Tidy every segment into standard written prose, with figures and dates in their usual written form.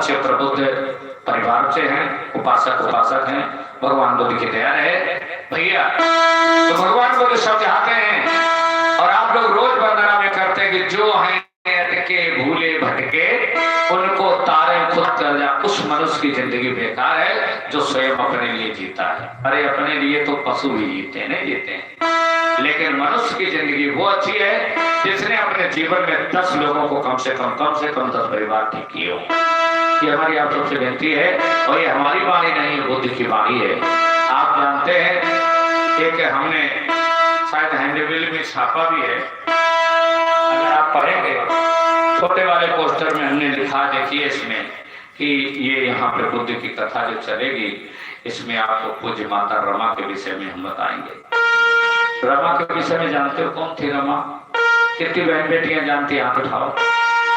अच्छे प्रबुद्ध परिवार से हैं, उपासक हैं, भगवान बुद्ध की दया है भैया। तो भगवान बुद्ध सब चाहते हैं और आप लोग रोज वंदना में करते हैं कि जो हैं अटके भूले भटके उनको तारे खुद कर जा। उस मनुष्य की जिंदगी बेकार है जो स्वयं अपने लिए जीता है। अरे अपने लिए तो पशु भी जीते हैं, नहीं जीते हैं, लेकिन मनुष्य की जिंदगी वो अच्छी है जिसने अपने जीवन में 10 लोगों को कम से कम 10 परिवार ठीक किए हो। ये हमारी आप सबसे विनती है और ये हमारी वाणी नहीं है, बुद्ध की वाणी है। आप जानते हैं एक हमने शायद हैंडबिल में छापा भी है, अगर आप पढ़ेंगे छोटे वाले पोस्टर में हमने लिखा, देखिए इसमें कि ये यहाँ पे बुद्ध की कथा जो चलेगी इसमें आपको पूज्य माता रमा के विषय में हम बताएंगे। रमा के विषय में जानते हो कौन थी रमा? कितनी बहन बेटियां जानती हैं? हाथ उठाओ।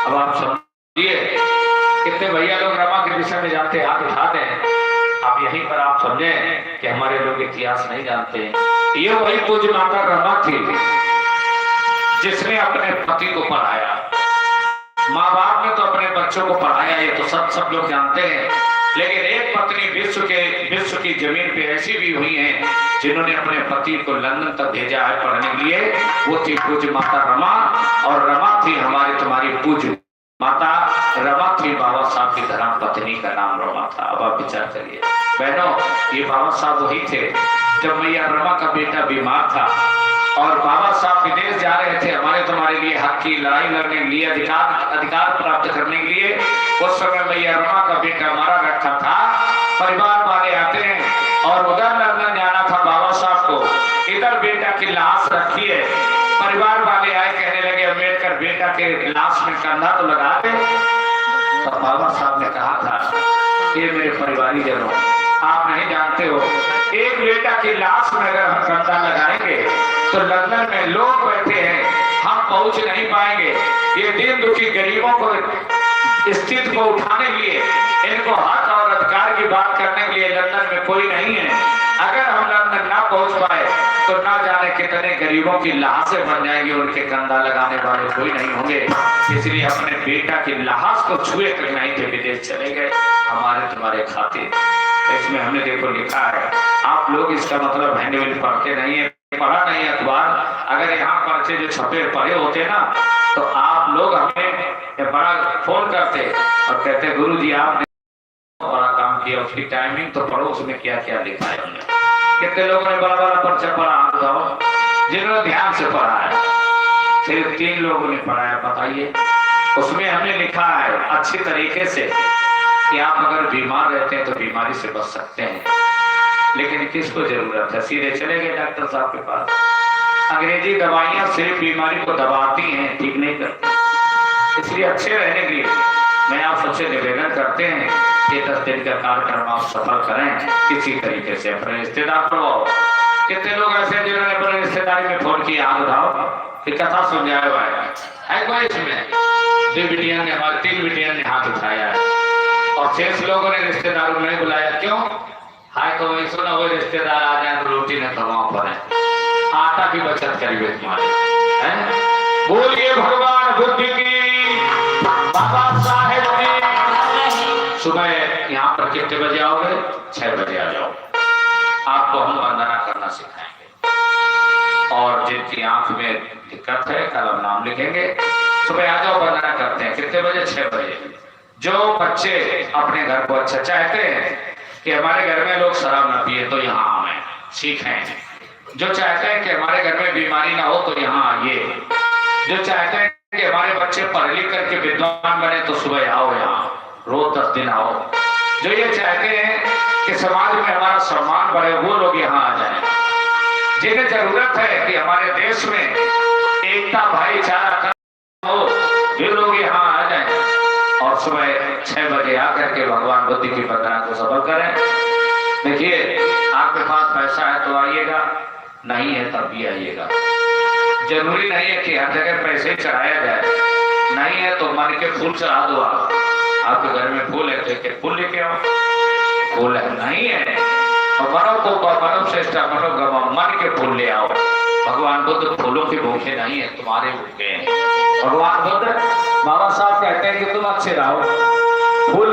अब आप समझिए कितने भैया लोग रमा के विषय में जानते हैं? हाथ उठा दें। आप यहीं पर आप समझें कि हमारे लोग इतिहास नहीं जानते। ये वही पूज्य माता रमा थी जिसने अपने पति को पढ़ाया। माँ बाप ने तो अपने बच्चों को पढ़ाया, ये तो सब लोग जानते हैं, लेकिन एक पत्नी विश्व की जमीन पे ऐसी भी हुई हैं जिन्होंने अपने पति को लंदन तक भेजा है पढ़ने के लिए। वो थी पूज्य माता रमा, और रमा थी हमारी तुम्हारी पूज्य माता रमा थी बाबा साहब की धर्म पत्नी का नाम रमा था। अब आप विचार करिए बहनों, ये बाबा साहब वही थे जब मैया रमा का बेटा बीमार था और बाबा साहब विदेश जा रहे थे हमारे तुम्हारे लिए हक की लड़ाई लड़ने के लिए, अधिकार प्राप्त करने के लिए। उस समय मैया रमा का बेटा मरा रखा था। परिवार वाले आते हैं और उधर लंदन जाना था बाबा साहब को, इधर बेटा की लाश रखी है। परिवार वाले आए, कहने लगे अम्बेडकर बेटा के लाश में कंधा तो लगा दे। तो बाबा साहब ने कहा था ये मेरे परिवारी जनों, आप नहीं जानते हो एक बेटा की लाश में अगर हम कंधा लगाएंगे तो लंदन में लोग बैठे हैं, हम पहुंच नहीं पाएंगे। ये दीन दुखी गरीबों को स्थिति को उठाने के लिए, इनको हक और अधिकार की बात करने के लिए लंदन में कोई नहीं है। अगर हम लंदन ना पहुंच पाए तो ना जाने कितने गरीबों की लाशें बन जाएंगी, उनके कंधा लगाने वाले कोई नहीं होंगे। इसलिए अपने बेटा की लाश को छुए तक नहीं थे, विदेश चले गए हमारे तुम्हारे खातिर। इसमें हमने देखो लिखा है, आप लोग इसका मतलब हैंडबिल पढ़ते नहीं है, पढ़ा नहीं अखबार। अगर यहाँ पर्चे जो छपे पढ़े होते ना तो आप लोग हमें बड़ा फोन करते और कहते गुरुजी आपने बड़ा काम किया, उसकी टाइमिंग तो पढ़ो, उसमें क्या क्या लिखा है हमने। कितने लोगों ने बड़ा बड़ा पर्चा पढ़ा? बताओ जिन्होंने ध्यान से पढ़ा है। सिर्फ 3 लोगों ने पढ़ा है, बताइए। उसमें हमने लिखा है अच्छी तरीके से कि आप अगर बीमार रहते हैं तो बीमारी से बच सकते हैं, लेकिन किसको जरूरत है? सीधे चले गए डॉक्टर साहब के पास। अंग्रेजी दवाइयां सिर्फ बीमारी को दबाती हैं, ठीक नहीं करती। इसलिए अच्छे रहने के लिए मैं आप सबसे निवेदन करते हैं कि 10 दिन का कार्यक्रम आप सफल करें किसी तरीके से। अपने रिश्तेदार को, कितने लोग ऐसे हैं जिन्होंने अपने रिश्तेदारी में फोन किया? हाथ उठाओ कि कथा सुन जाए हुआ है कोई इसमें? 2 बिटिया ने, हमारे 3 बिटिया ने हाथ उठाया है और 6 लोगों ने रिश्तेदारों ने बुलाया। क्यों? हाय तो वही सुना, वो रिश्तेदार आ जाए तो रोटी न कमाओ पर है, आटा की बचत करिए तुम्हारे हैं। बोलिए भगवान बुद्ध की, बाबा साहेब जी। सुबह यहाँ पर कितने बजे आओगे? 6 बजे आ जाओ। आपको हम वंदना करना सिखाएंगे और जिनकी आंख में दिक्कत है कल हम नाम लिखेंगे। सुबह आ जाओ, वंदना करते हैं। कितने बजे? 6 बजे। जो बच्चे अपने घर को अच्छा चाहते हैं कि हमारे घर में लोग शराब न पिए तो यहाँ आए सीखें। जो चाहते हैं कि हमारे घर में बीमारी ना हो तो यहाँ आइए। जो चाहते हैं कि हमारे बच्चे पढ़ लिख करके विद्वान बने तो सुबह आओ, यहाँ रोज 10 दिन आओ। जो ये चाहते हैं कि समाज में हमारा सम्मान बढ़े वो लोग यहाँ आ जाए। जिन्हें जरूरत है कि हमारे देश में एकता भाईचारा हो, ये लोग यहाँ आ जाए और सुबह 6 बजे आकर के भगवान बुद्ध की वंदना को सफल करें। देखिए आपके पास पैसा है तो आइएगा, नहीं है तब भी आइएगा। जरूरी नहीं है कि हर जगह पैसे चढ़ाया जाए, नहीं है तो मन के फूल चढ़ा दो। आपके घर में फूल है तो फूल लेके आओ, फूल है नहीं है तो मनो श्रेष्ठ मनो गवा, मन के फूल ले आओ। भगवान बुद्ध फूलों के भूखे नहीं है, तुम्हारे भूखे हैं। भगवान बुद्ध बाबा साहब कहते हैं कि तुम अच्छे रहो, फूल